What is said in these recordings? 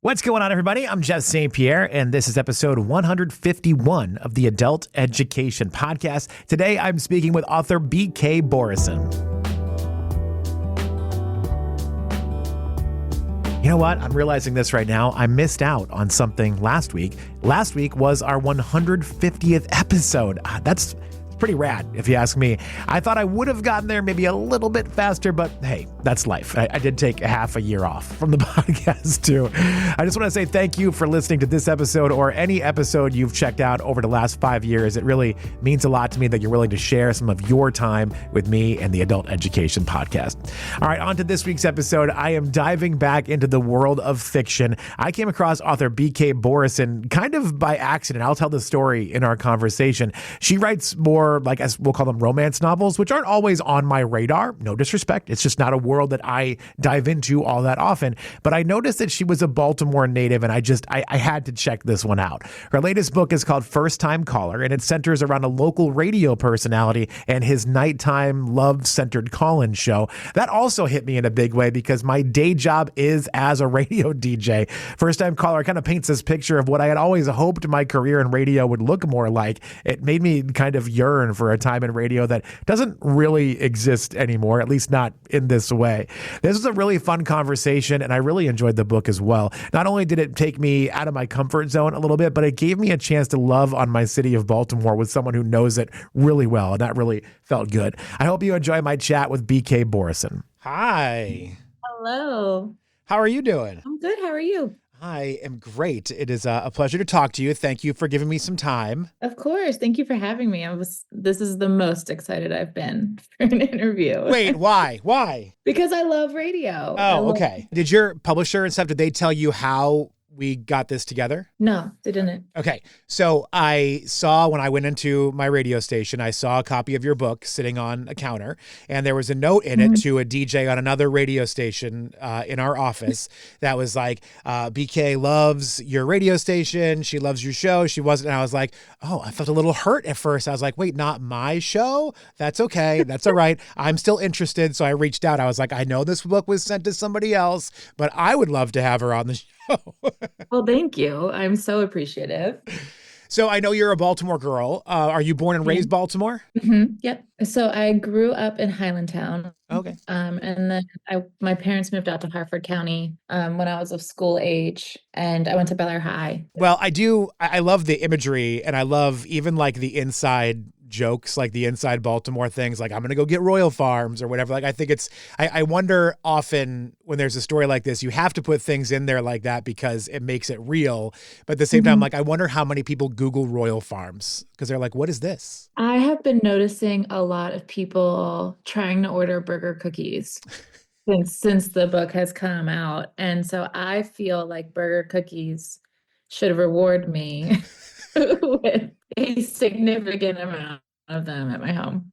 What's going on, everybody? I'm Jeff St. Pierre, and this is episode 151 of the Adult Education Podcast. Today, I'm speaking with author B.K. Borison. You know what? I'm realizing this right now. I missed out on something last week. Last week was our 150th episode. That's pretty rad, if you ask me. I thought I would have gotten there maybe a little bit faster, but hey, that's life. I did take half a year off from the podcast too. I just want to say thank you for listening to this episode or any episode you've checked out over the last 5 years. It really means a lot to me that you're willing to share some of your time with me and the Adult Education Podcast. All right, on to this week's episode. I am diving back into the world of fiction. I came across author B.K. Borison kind of by accident. I'll tell the story in our conversation. She writes more, like, as we'll call them, romance novels, which aren't always on my radar. No disrespect. It's just not a world that I dive into all that often. But I noticed that she was a Baltimore native, and I had to check this one out. Her latest book is called First Time Caller, and it centers around a local radio personality and his nighttime love-centered call-in show. That also hit me in a big way because my day job is as a radio DJ. First Time Caller kind of paints this picture of what I had always hoped my career in radio would look more like. It made me kind of yearn for a time in radio that doesn't really exist anymore, at least not in this way. This was a really fun conversation, and I really enjoyed the book as well. Not only did it take me out of my comfort zone a little bit, but it gave me a chance to love on my city of Baltimore with someone who knows it really well, and that really felt good. I hope you enjoy my chat with B.K. Borison. Hi. Hello. How are you doing? I'm good. How are you? I am great. It is a pleasure to talk to you. Thank you for giving me some time. Of course. Thank you for having me. This is the most excited I've been for an interview. Wait, why? Why? Because I love radio. Oh, okay. Did your publisher and stuff, did they tell you how we got this together? No, they didn't. Okay. So I saw, when I went into my radio station, I saw a copy of your book sitting on a counter, and there was a note in it to a DJ on another radio station in our office that was like, BK loves your radio station. She loves your show. She wasn't. And I was like, oh, I felt a little hurt at first. I was like, wait, not my show? That's okay. That's all right. I'm still interested. So I reached out. I was like, I know this book was sent to somebody else, but I would love to have her on the show. Well, thank you. I'm so appreciative. So I know you're a Baltimore girl. Are you born and raised Baltimore? Mm-hmm. Yep. So I grew up in Highlandtown. Okay. And then my parents moved out to Harford County when I was of school age, and I went to Bel Air High. Well, I love the imagery, and I love even like the inside jokes, like the inside Baltimore things, like I'm going to go get Royal Farms or whatever. Like, I think I wonder often when there's a story like this, you have to put things in there like that because it makes it real. But at the same time, like, I wonder how many people Google Royal Farms because they're like, what is this? I have been noticing a lot of people trying to order burger cookies since the book has come out. And so I feel like burger cookies should reward me with a significant amount of them at my home.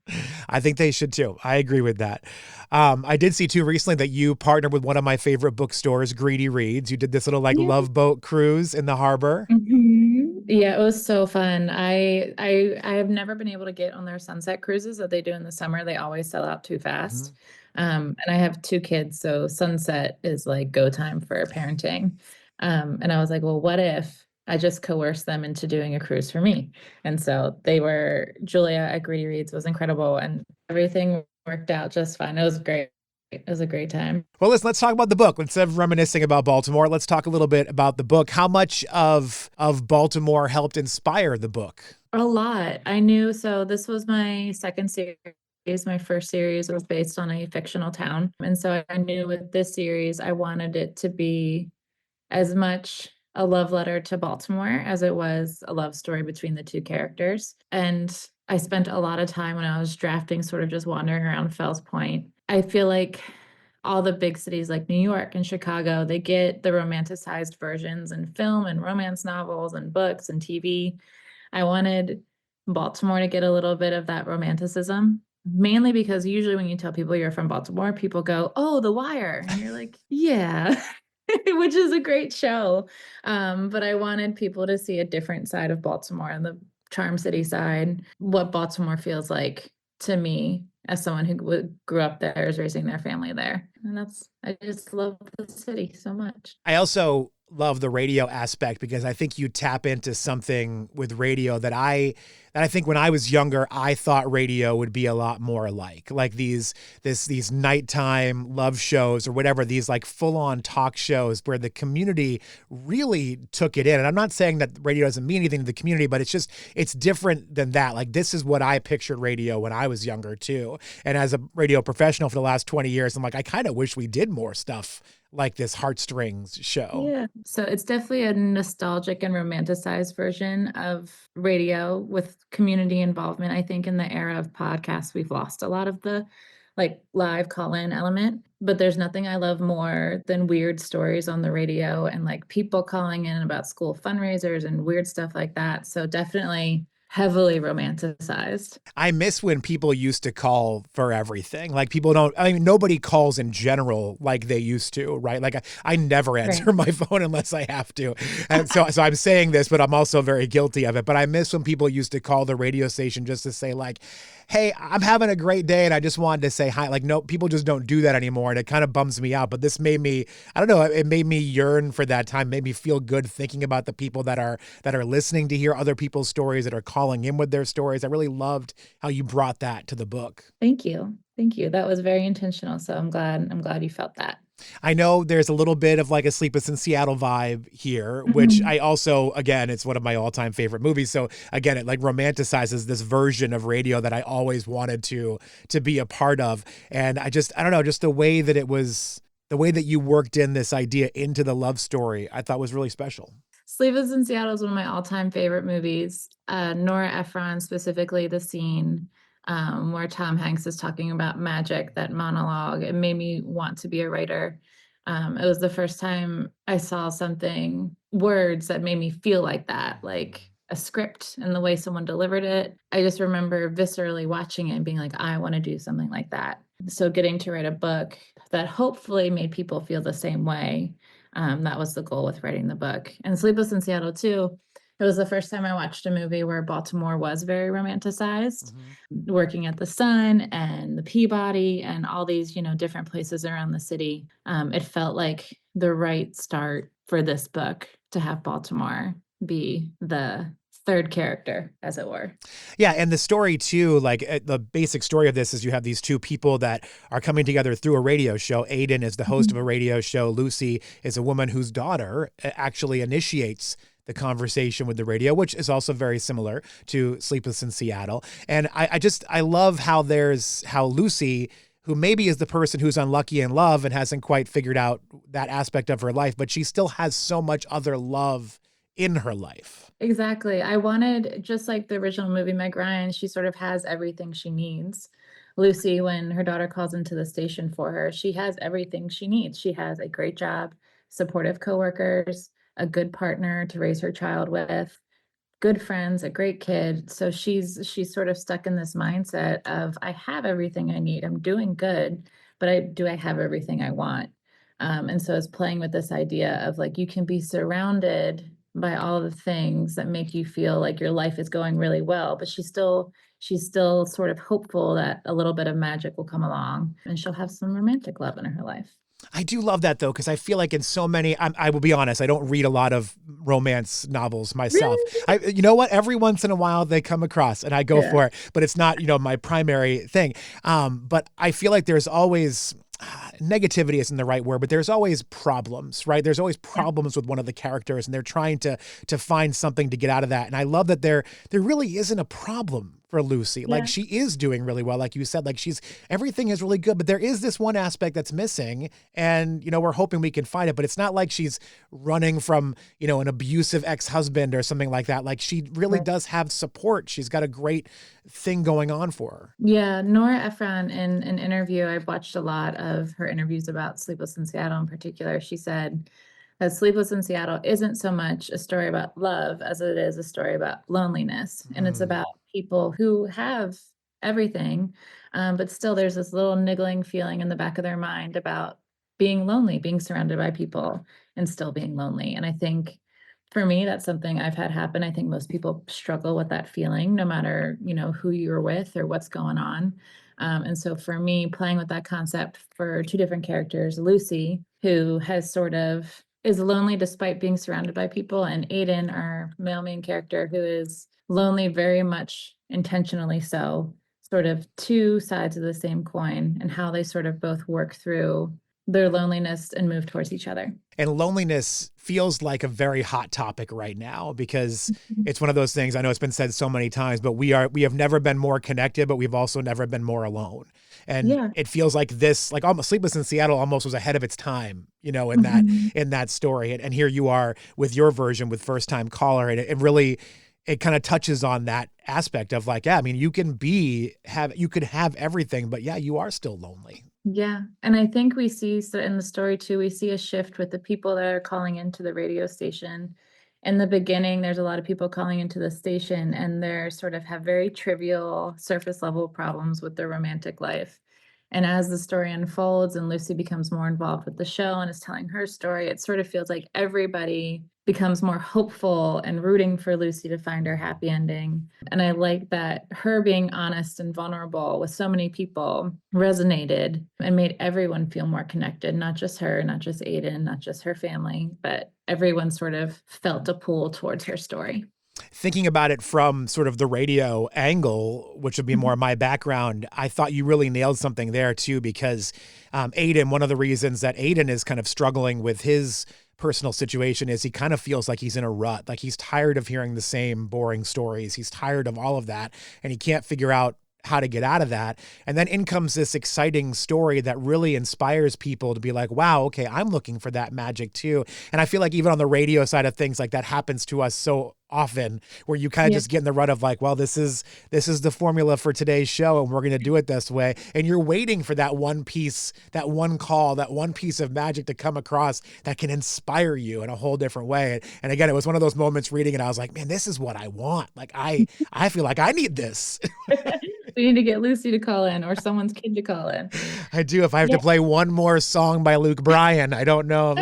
I think they should too. I agree with that. I did see too recently that you partnered with one of my favorite bookstores, Greedy Reads. You did this little love boat cruise in the harbor. Mm-hmm. Yeah, it was so fun. I have never been able to get on their sunset cruises that they do in the summer. They always sell out too fast. And I have 2 kids, so sunset is like go time for parenting. And I was like, well, what if I just coerced them into doing a cruise for me? And so Julia at Greedy Reads was incredible, and everything worked out just fine. It was great. It was a great time. Well, let's talk about the book. Instead of reminiscing about Baltimore, let's talk a little bit about the book. How much of Baltimore helped inspire the book? A lot. I knew, so this was my second series. My first series was based on a fictional town. And so I knew with this series, I wanted it to be as much a love letter to Baltimore as it was a love story between the 2 characters. And I spent a lot of time when I was drafting sort of just wandering around Fells Point. I feel like all the big cities like New York and Chicago, they get the romanticized versions in film and romance novels and books and TV. I wanted Baltimore to get a little bit of that romanticism, mainly because usually when you tell people you're from Baltimore, people go, oh, The Wire. And you're like, yeah. Which is a great show. But I wanted people to see a different side of Baltimore and the Charm City side, what Baltimore feels like to me as someone who grew up there, is raising their family there. And I just love the city so much. I also love the radio aspect because I think you tap into something with radio that I think when I was younger, I thought radio would be a lot more like these nighttime love shows or whatever, these like full on talk shows where the community really took it in. And I'm not saying that radio doesn't mean anything to the community, but it's different than that. Like this is what I pictured radio when I was younger too. And as a radio professional for the last 20 years, I'm like, I kind of wish we did more stuff like this heartstrings show. Yeah. So it's definitely a nostalgic and romanticized version of radio with community involvement. I think in the era of podcasts, we've lost a lot of the like live call-in element, but there's nothing I love more than weird stories on the radio and like people calling in about school fundraisers and weird stuff like that. So definitely heavily romanticized. I miss when people used to call for everything. Like people don't, I mean, nobody calls in general like they used to, right? Like I never answer my phone unless I have to. And so I'm saying this, but I'm also very guilty of it. But I miss when people used to call the radio station just to say like, hey, I'm having a great day and I just wanted to say hi. Like, no, people just don't do that anymore. And it kind of bums me out. But this made me, I don't know, it made me yearn for that time, made me feel good thinking about the people that are listening to hear other people's stories, that are calling in with their stories. I really loved how you brought that to the book. Thank you. Thank you. That was very intentional. So I'm glad you felt that. I know there's a little bit of like a Sleepless in Seattle vibe here, which I also, again, it's one of my all-time favorite movies. So again, it like romanticizes this version of radio that I always wanted to be a part of. And I don't know, just the way that you worked in this idea into the love story, I thought was really special. Sleepless in Seattle is one of my all-time favorite movies. Nora Ephron, specifically the scene where Tom Hanks is talking about magic, that monologue, it made me want to be a writer. It was the first time I saw words that made me feel like that, like a script and the way someone delivered it. I just remember viscerally watching it and being like, I want to do something like that. So getting to write a book that hopefully made people feel the same way. That was the goal with writing the book. And Sleepless in Seattle too, it was the first time I watched a movie where Baltimore was very romanticized, working at the Sun and the Peabody and all these, different places around the city. It felt like the right start for this book to have Baltimore be the third character, as it were. Yeah, and the story too, like the basic story of this is you have these two people that are coming together through a radio show. Aiden is the host of a radio show. Lucy is a woman whose daughter actually initiates the conversation with the radio, which is also very similar to Sleepless in Seattle. And I love how Lucy, who maybe is the person who's unlucky in love and hasn't quite figured out that aspect of her life, but she still has so much other love in her life. Exactly. I wanted, just like the original movie, Meg Ryan, she sort of has everything she needs. Lucy, when her daughter calls into the station for her, she has everything she needs. She has a great job, supportive coworkers, a good partner to raise her child with, good friends, a great kid. So she's sort of stuck in this mindset of, I have everything I need. I'm doing good, but do I have everything I want? And so it's playing with this idea of like, you can be surrounded by all the things that make you feel like your life is going really well, but she's still sort of hopeful that a little bit of magic will come along and she'll have some romantic love in her life. I do love that though, because I feel like in so many, I will be honest, I don't read a lot of romance novels myself. Really? You know what? Every once in a while they come across and I go for it, but it's not, my primary thing. But I feel like there's always, negativity isn't the right word, but there's always problems, right? There's always problems with one of the characters and they're trying to find something to get out of that. And I love that there really isn't a problem for Lucy. Like she is doing really well. Like you said, like everything is really good, but there is this one aspect that's missing and, we're hoping we can find it, but it's not like she's running from, an abusive ex-husband or something like that. Like she really does have support. She's got a great thing going on for her. Yeah. Nora Ephron, in an interview, I've watched a lot of her interviews about Sleepless in Seattle in particular. She said that Sleepless in Seattle isn't so much a story about love as it is a story about loneliness. And it's about people who have everything, but still there's this little niggling feeling in the back of their mind about being lonely, being surrounded by people and still being lonely. And I think for me, that's something I've had happen. I think most people struggle with that feeling, no matter, who you're with or what's going on. And so for me, playing with that concept for two different characters, Lucy, who has sort of is lonely despite being surrounded by people, and Aiden, our male main character, who is lonely very much intentionally so, sort of two sides of the same coin, and how they sort of both work through their loneliness and move towards each other. And loneliness feels like a very hot topic right now because Mhm. it's one of those things. I know it's been said so many times, but we have never been more connected, but we've also never been more alone. And Yeah. it feels like this, like almost Sleepless in Seattle almost was ahead of its time, you know, Mhm. in that story. And here you are with your version with First Time Caller. And it really, it kind of touches on that aspect of like, yeah, I mean, you could have everything, but yeah, you are still lonely. Yeah, and I think we see so in the story too, we see a shift with the people that are calling into the radio station. In the beginning, there's a lot of people calling into the station, and they're sort of have very trivial surface level problems with their romantic life. And as the story unfolds and Lucy becomes more involved with the show and is telling her story, it sort of feels like everybody becomes more hopeful and rooting for Lucy to find her happy ending. And I like that her being honest and vulnerable with so many people resonated and made everyone feel more connected, not just her, not just Aiden, not just her family, but everyone sort of felt a pull towards her story. Thinking about it from sort of the radio angle, which would be more Mhm. my background, I thought you really nailed something there too, because Aiden, one of the reasons that Aiden is kind of struggling with his personal situation is he kind of feels like he's in a rut. Like he's tired of hearing the same boring stories. He's tired of all of that, and he can't figure out how to get out of that. And then in comes this exciting story that really inspires people to be like, wow, okay, I'm looking for that magic too. And I feel like even on the radio side of things, like that happens to us so often, where you kind of Yeah. just get in the rut of like, well, this is the formula for today's show and we're going to do it this way. And you're waiting for that one piece, that one call, that one piece of magic to come across that can inspire you in a whole different way. And again, it was one of those moments reading it, I was like, man, this is what I want. Like I feel like I need this. We need to get Lucy to call in or someone's kid to call in. I do. If I have Yeah. to play one more song by Luke Bryan, I don't know.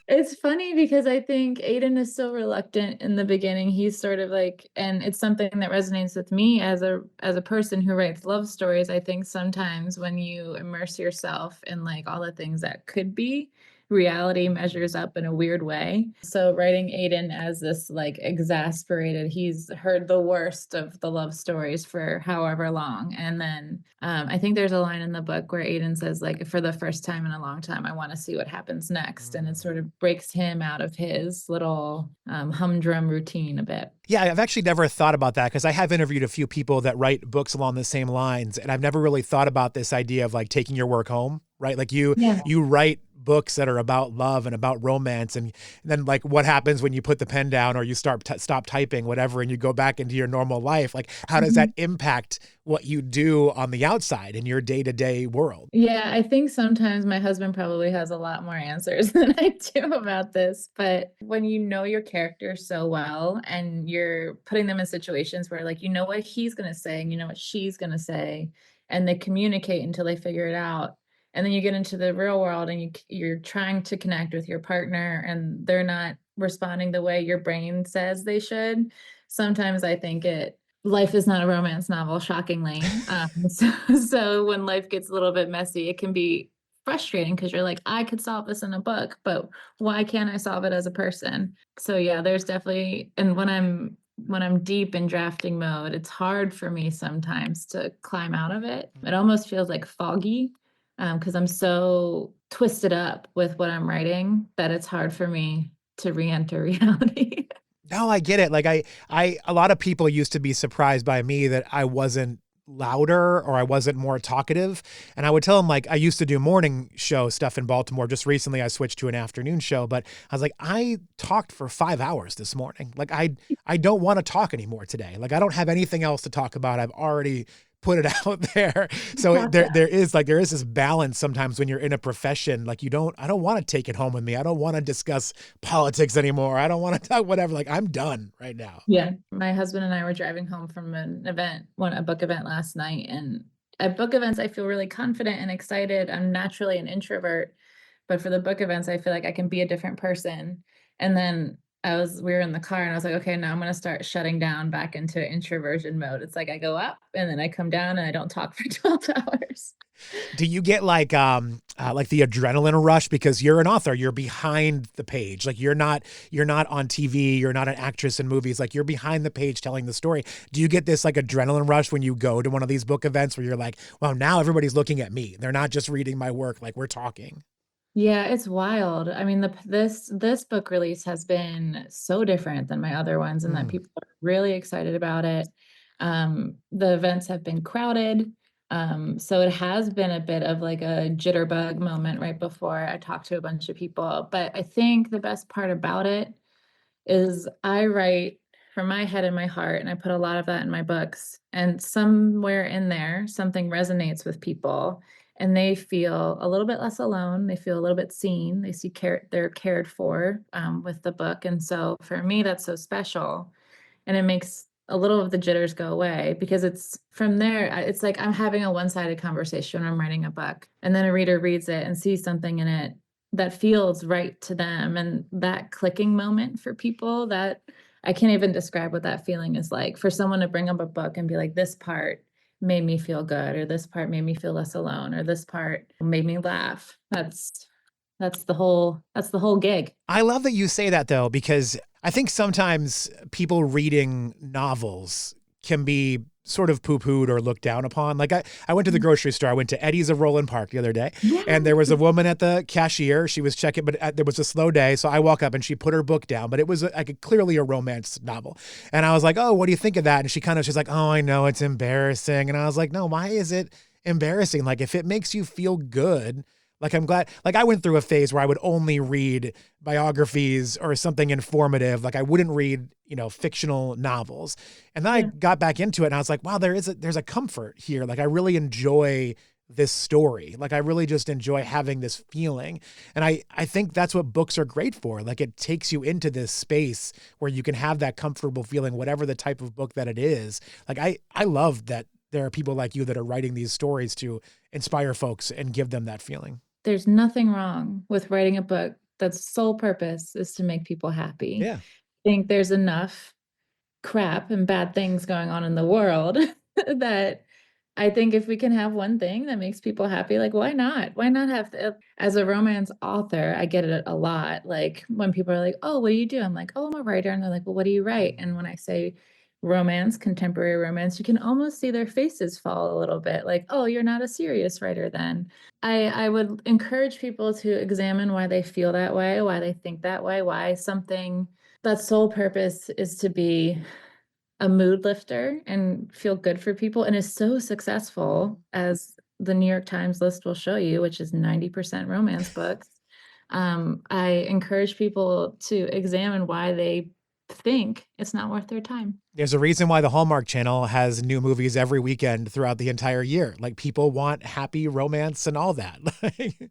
It's funny because I think Aiden is so reluctant in the beginning. He's sort of like, and it's something that resonates with me as a person who writes love stories. I think sometimes when you immerse yourself in like all the things that could be, reality measures up in a weird way. So writing Aiden as this like exasperated, he's heard the worst of the love stories for however long. And then I think there's a line in the book where Aiden says, like, for the first time in a long time, I want to see what happens next. And it sort of breaks him out of his little humdrum routine a bit. Yeah, I've actually never thought about that because I have interviewed a few people that write books along the same lines, and I've never really thought about this idea of like taking your work home, right? Like Yeah. you write books that are about love and about romance, and then like what happens when you put the pen down or you stop typing, whatever, and you go back into your normal life? Like, how does that Mhm. impact what you do on the outside in your day-to-day world? Yeah, I think sometimes my husband probably has a lot more answers than I do about this. But when you know your character so well and you're putting them in situations where, like, you know what he's going to say and you know what she's going to say, and they communicate until they figure it out. And then you get into the real world and you're trying to connect with your partner and they're not responding the way your brain says they should. Sometimes I think life is not a romance novel, shockingly. So when life gets a little bit messy, it can be frustrating because you're like, I could solve this in a book, but why can't I solve it as a person? So yeah, there's definitely, and when I'm deep in drafting mode, it's hard for me sometimes to climb out of it. It almost feels like foggy because I'm so twisted up with what I'm writing that it's hard for me to re-enter reality. No, I get it. Like a lot of people used to be surprised by me that I wasn't louder or I wasn't more talkative. And I would tell them like, I used to do morning show stuff in Baltimore. Just recently I switched to an afternoon show, but I was like, I talked for 5 hours this morning. Like I don't want to talk anymore today. Like I don't have anything else to talk about. I've already put it out there. So there is this balance sometimes when you're in a profession, like I don't want to take it home with me. I don't want to discuss politics anymore. I don't want to talk whatever. Like I'm done right now. Yeah. My husband and I were driving home from a book event last night. And at book events, I feel really confident and excited. I'm naturally an introvert, but for the book events, I feel like I can be a different person. And then we were in the car and I was like, okay, now I'm going to start shutting down back into introversion mode. It's like I go up and then I come down and I don't talk for 12 hours. Do you get like the adrenaline rush because you're an author, you're behind the page. Like you're not on TV, you're not an actress in movies, like you're behind the page telling the story. Do you get this like adrenaline rush when you go to one of these book events where you're like, well, now everybody's looking at me. They're not just reading my work, like we're talking. Yeah, it's wild. I mean, this book release has been so different than my other ones, and that Mm. people are really excited about it. The events have been crowded. So it has been a bit of like a jitterbug moment right before I talked to a bunch of people. But I think the best part about it is I write from my head and my heart, and I put a lot of that in my books. And somewhere in there, something resonates with people, and they feel a little bit less alone. They feel a little bit seen. They see they're cared for with the book, and so for me, that's so special, and it makes a little of the jitters go away because it's from there. It's like I'm having a one-sided conversation when I'm writing a book, and then a reader reads it and sees something in it that feels right to them, and that clicking moment for people, that I can't even describe what that feeling is like, for someone to bring up a book and be like, this part made me feel good, or this part made me feel less alone, or this part made me laugh. That's the whole gig. I love that you say that though, because I think sometimes people reading novels can be sort of poo-pooed or looked down upon. Like I went to the grocery store. I went to Eddie's of Roland Park the other day, Yeah. and there was a woman at the cashier. She was checking, but there was a slow day. So I walk up and she put her book down, but it was like clearly a romance novel. And I was like, oh, what do you think of that? And she's like, oh, I know it's embarrassing. And I was like, no, why is it embarrassing? Like if it makes you feel good, like I'm glad, like I went through a phase where I would only read biographies or something informative. Like I wouldn't read, fictional novels. And then I Yeah. got back into it and I was like, wow, there's a comfort here. Like I really enjoy this story. Like I really just enjoy having this feeling. And I think that's what books are great for. Like it takes you into this space where you can have that comfortable feeling, whatever the type of book that it is. Like I love that there are people like you that are writing these stories to inspire folks and give them that feeling. There's nothing wrong with writing a book that's sole purpose is to make people happy. Yeah. I think there's enough crap and bad things going on in the world that I think if we can have one thing that makes people happy, like why not? Why not have as a romance author, I get it a lot. Like when people are like, "Oh, what do you do?" I'm like, "Oh, I'm a writer." And they're like, "Well, what do you write?" And when I say romance, contemporary romance, you can almost see their faces fall a little bit like, "Oh, you're not a serious writer then." I would encourage people to examine why they feel that way, why they think that way, why something that sole purpose is to be a mood lifter and feel good for people and is so successful, as the New York Times list will show you, which is 90% romance books. I encourage people to examine why they think it's not worth their time. There's a reason why the Hallmark Channel has new movies every weekend throughout the entire year. Like people want happy romance and all that.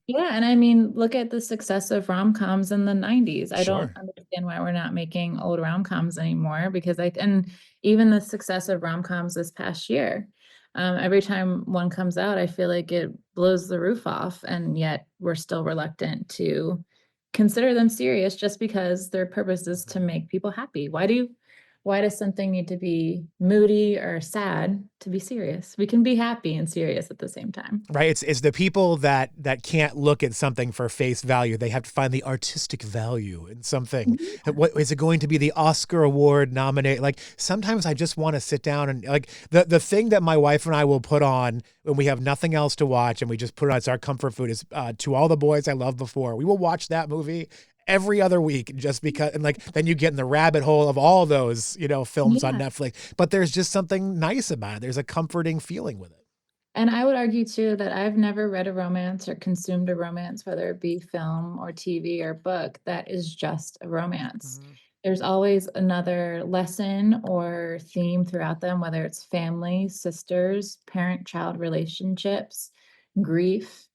Yeah, and I mean, look at the success of rom-coms in the 90s. I don't Sure. understand why we're not making old rom-coms anymore, because and even the success of rom-coms this past year. Every time one comes out, I feel like it blows the roof off, and yet we're still reluctant to consider them serious just because their purpose is to make people happy. Why does something need to be moody or sad to be serious? We can be happy and serious at the same time. Right. It's the people that can't look at something for face value. They have to find the artistic value in something. What is it going to be, the Oscar award nominate? Like sometimes I just want to sit down and like the thing that my wife and I will put on when we have nothing else to watch and we just put it on as our comfort food is To All the Boys I Loved Before. We will watch that movie every other week just because, and like then you get in the rabbit hole of all those, films on Yeah. Netflix. But there's just something nice about it. There's a comforting feeling with it. And I would argue too that I've never read a romance or consumed a romance, whether it be film or TV or book, that is just a romance. Mhm. There's always another lesson or theme throughout them, whether it's family, sisters, parent-child relationships, grief,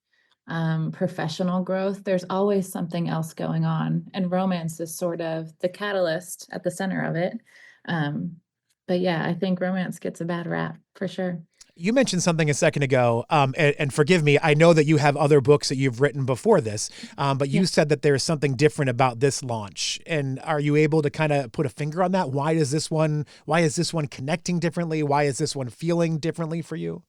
professional growth. There's always something else going on, and romance is sort of the catalyst at the center of it. Um, but yeah, I think romance gets a bad rap for sure. You mentioned something a second ago, and forgive me. I know that you have other books that you've written before this, but Yeah. you said that there's something different about this launch. And are you able to kind of put a finger on that? Why does this one? Why is this one connecting differently? Why is this one feeling differently for you?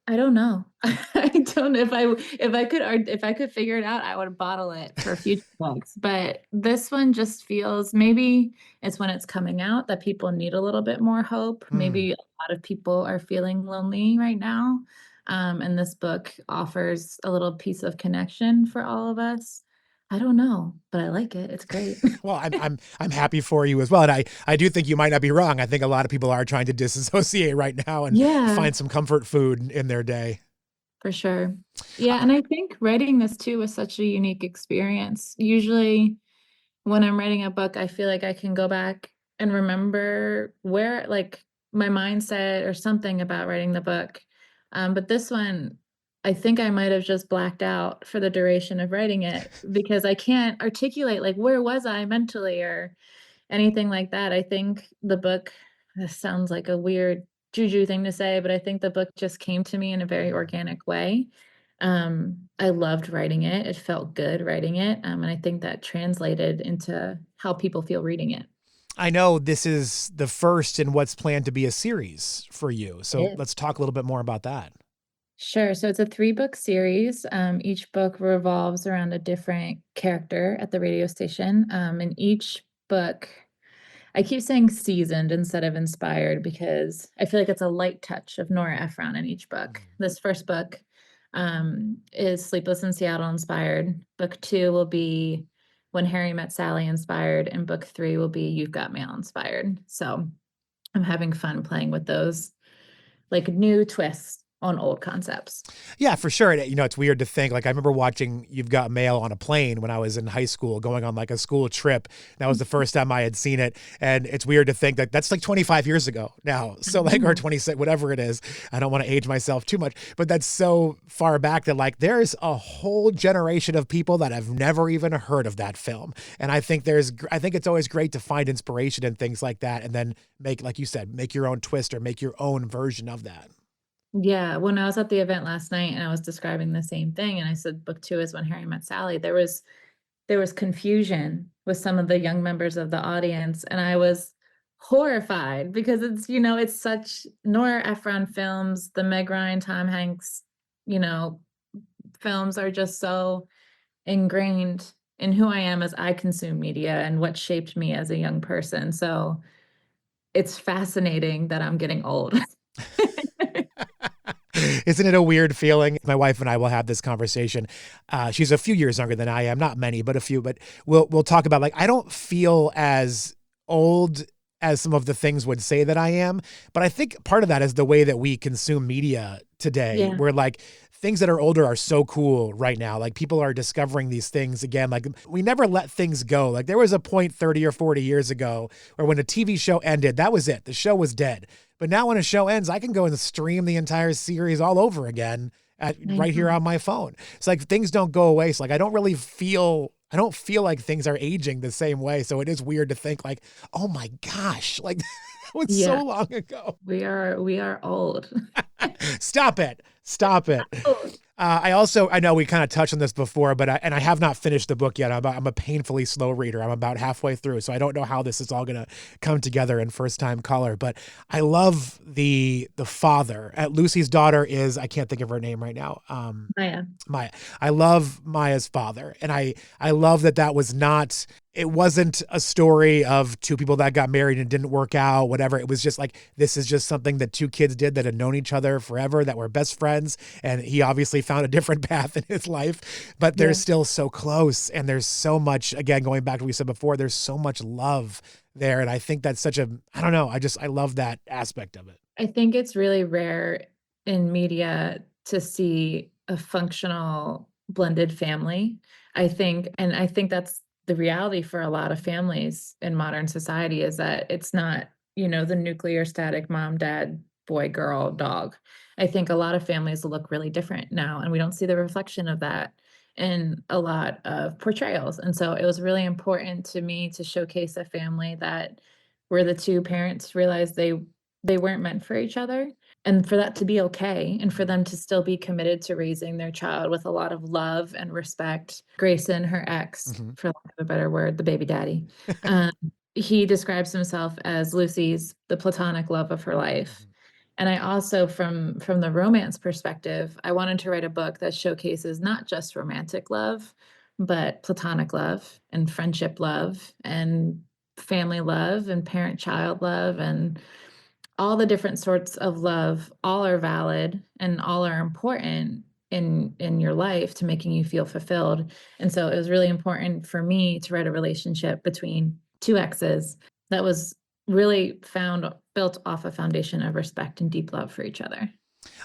I don't know. I don't know if I could figure it out, I would bottle it for future books. But this one just feels maybe it's when it's coming out that people need a little bit more hope. Mm. Maybe a lot of people are feeling lonely right now. And this book offers a little piece of connection for all of us. I don't know, but I like it. It's great. Well, I'm happy for you as well, and I do think you might not be wrong. I think a lot of people are trying to disassociate right now and Yeah. find some comfort food in their day. For sure. Yeah, and I think writing this too was such a unique experience. Usually when I'm writing a book, I feel like I can go back and remember where, like, my mindset or something about writing the book. But this one, I think I might have just blacked out for the duration of writing it because I can't articulate, like, where was I mentally or anything like that. I think the book, this sounds like a weird juju thing to say, but I think the book just came to me in a very organic way. I loved writing it. It felt good writing it. And I think that translated into how people feel reading it. I know this is the first in what's planned to be a series for you. It So is. let's talk a little bit more about that. Sure. So it's a three-book series. Each book revolves around a different character at the radio station. And each book, I keep saying seasoned instead of inspired because I feel like it's a light touch of Nora Ephron in each book. This first book is Sleepless in Seattle inspired. Book two will be When Harry Met Sally inspired, and book three will be You've Got Mail inspired. So I'm having fun playing with those like new twists on old concepts. Yeah, for sure. And, it's weird to think, like, I remember watching You've Got Mail on a plane when I was in high school, going on like a school trip. That was the first time I had seen it. And it's weird to think that that's like 25 years ago now. So, like, or 26, whatever it is. I don't want to age myself too much, but that's so far back that, like, there's a whole generation of people that have never even heard of that film. And I think it's always great to find inspiration in things like that and then make, like you said, make your own twist or make your own version of that. Yeah, when I was at the event last night and I was describing the same thing, and I said book two is When Harry Met Sally, there was confusion with some of the young members of the audience, and I was horrified because it's such Nora Ephron films, the Meg Ryan, Tom Hanks, you know, films are just so ingrained in who I am as I consume media and what shaped me as a young person. So it's fascinating that I'm getting old. Isn't it a weird feeling? My wife and I will have this conversation. She's a few years younger than I am, not many, but a few. But we'll talk about, like, I don't feel as old as some of the things would say that I am. But I think part of that is the way that we consume media today, Yeah. where, like, things that are older are so cool right now. Like, people are discovering these things again. Like, we never let things go. Like, there was a point 30 or 40 years ago where when a TV show ended, that was it. The show was dead. But now when a show ends, I can go and stream the entire series all over again I right here know. on my phone. It's like things don't go away. So, like, I don't feel like things are aging the same way. So it is weird to think, like, oh my gosh, like that was Yeah, so long ago. we are old. Stop it. Stop it. Oh, I know we kind of touched on this before, but I have not finished the book yet. I'm a painfully slow reader. I'm about halfway through, so I don't know how this is all going to come together in first time color. But I love the father. Lucy's daughter is, I can't think of her name right now. Maya. Maya. I love Maya's father, and I love that was not. It wasn't a story of two people that got married and didn't work out, whatever. It was just like, this is just something that two kids did that had known each other forever, that were best friends. And he obviously found a different path in his life, but they're Yeah. still so close. And there's so much, again, going back to what we said before, there's so much love there. And I think that's I don't know. I love that aspect of it. I think it's really rare in media to see a functional blended family. I think that's the reality for a lot of families in modern society is that it's not, the nuclear static mom, dad, boy, girl, dog. I think a lot of families look really different now, and we don't see the reflection of that in a lot of portrayals. And so it was really important to me to showcase a family that where the two parents realized they weren't meant for each other. and for that to be okay, and for them to still be committed to raising their child with a lot of love and respect. Grayson, her ex, for lack of a better word, the baby daddy, um, he describes himself as Lucy's the platonic love of her life. And I also, from the romance perspective, I wanted to write a book that showcases not just romantic love, but platonic love and friendship love and family love and parent-child love, and all the different sorts of love. All are valid and all are important in your life to making you feel fulfilled. And so it was really important for me to write a relationship between two exes that was really built off a foundation of respect and deep love for each other.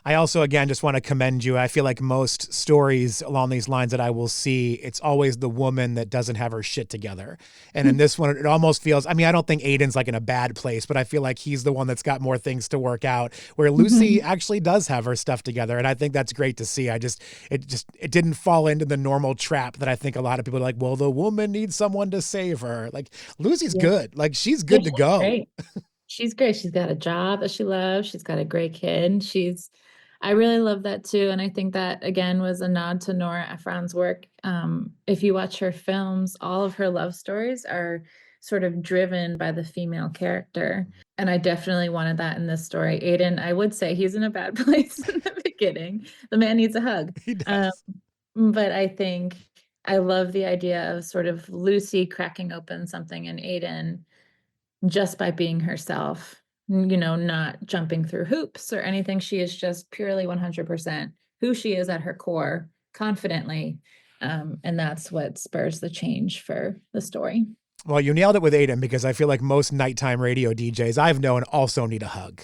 I also, again, just want to commend you. I feel like most stories along these lines that I will see, it's always the woman that doesn't have her shit together. And in this one, it almost feels, I mean, I don't think Aiden's like in a bad place, but I feel like he's the one that's got more things to work out, where Lucy actually does have her stuff together. And I think that's great to see. It didn't fall into the normal trap that I think a lot of people are like, well, the woman needs someone to save her. Like, Lucy's good. Like, she's good to go. Great. She's great. She's got a job that she loves. She's got a great kid. I really love that too. And I think that, again, was a nod to Nora Ephron's work. If you watch her films, all of her love stories are sort of driven by the female character. And I definitely wanted that in this story. Aiden, I would say he's in a bad place in the beginning. The man needs a hug. He does. But I think I love the idea of sort of Lucy cracking open something in Aiden just by being herself, not jumping through hoops or anything. She is just purely 100% who she is at her core, confidently. And that's what spurs the change for the story. Well, you nailed it with Aiden, because I feel like most nighttime radio DJs I've known also need a hug.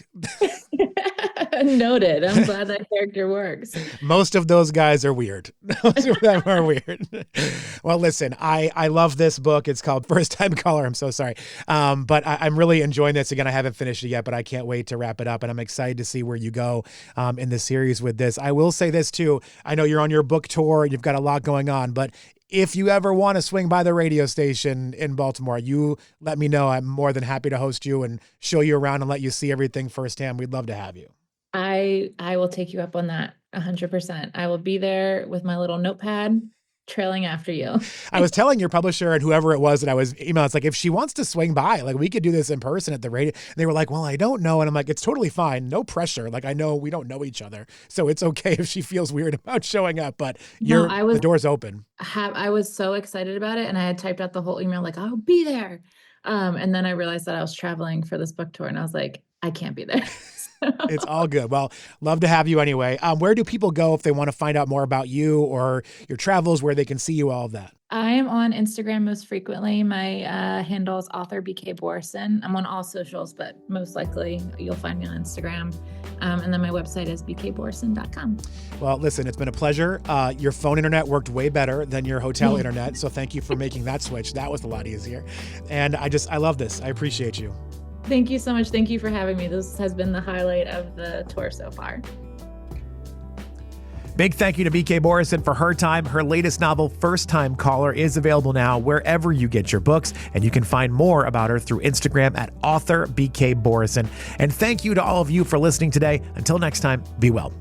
Noted. I'm glad that character works. Most of those guys are weird. Most of them are weird. Well, listen, I love this book. It's called First Time Caller. I'm so sorry. But I'm really enjoying this. Again, I haven't finished it yet, but I can't wait to wrap it up. And I'm excited to see where you go in the series with this. I will say this too. I know you're on your book tour and you've got a lot going on, but if you ever want to swing by the radio station in Baltimore, you let me know. I'm more than happy to host you and show you around and let you see everything firsthand. We'd love to have you. I will take you up on that 100%. I will be there with my little notepad trailing after you. I was telling your publisher and whoever it was that I was emailing, it's like, if she wants to swing by, like, we could do this in person at the radio. And they were like, well, I don't know. And I'm like, it's totally fine. No pressure. Like, I know we don't know each other, so it's okay if she feels weird about showing up, but the door's open. I was so excited about it. And I had typed out the whole email, like, I'll be there. And then I realized that I was traveling for this book tour and I was like, I can't be there. It's all good. Well, love to have you anyway. Where do people go if they want to find out more about you or your travels, where they can see you, all of that? I am on Instagram most frequently. My handle is author BK Borison. I'm on all socials, but most likely you'll find me on Instagram. And then my website is bkborison.com. Well, listen, it's been a pleasure. Your phone internet worked way better than your hotel internet. So thank you for making that switch. That was a lot easier. And I love this. I appreciate you. Thank you so much. Thank you for having me. This has been the highlight of the tour so far. Big thank you to BK Borison for her time. Her latest novel, First Time Caller, is available now wherever you get your books, and you can find more about her through Instagram at author BK Borison. And thank you to all of you for listening today. Until next time, be well.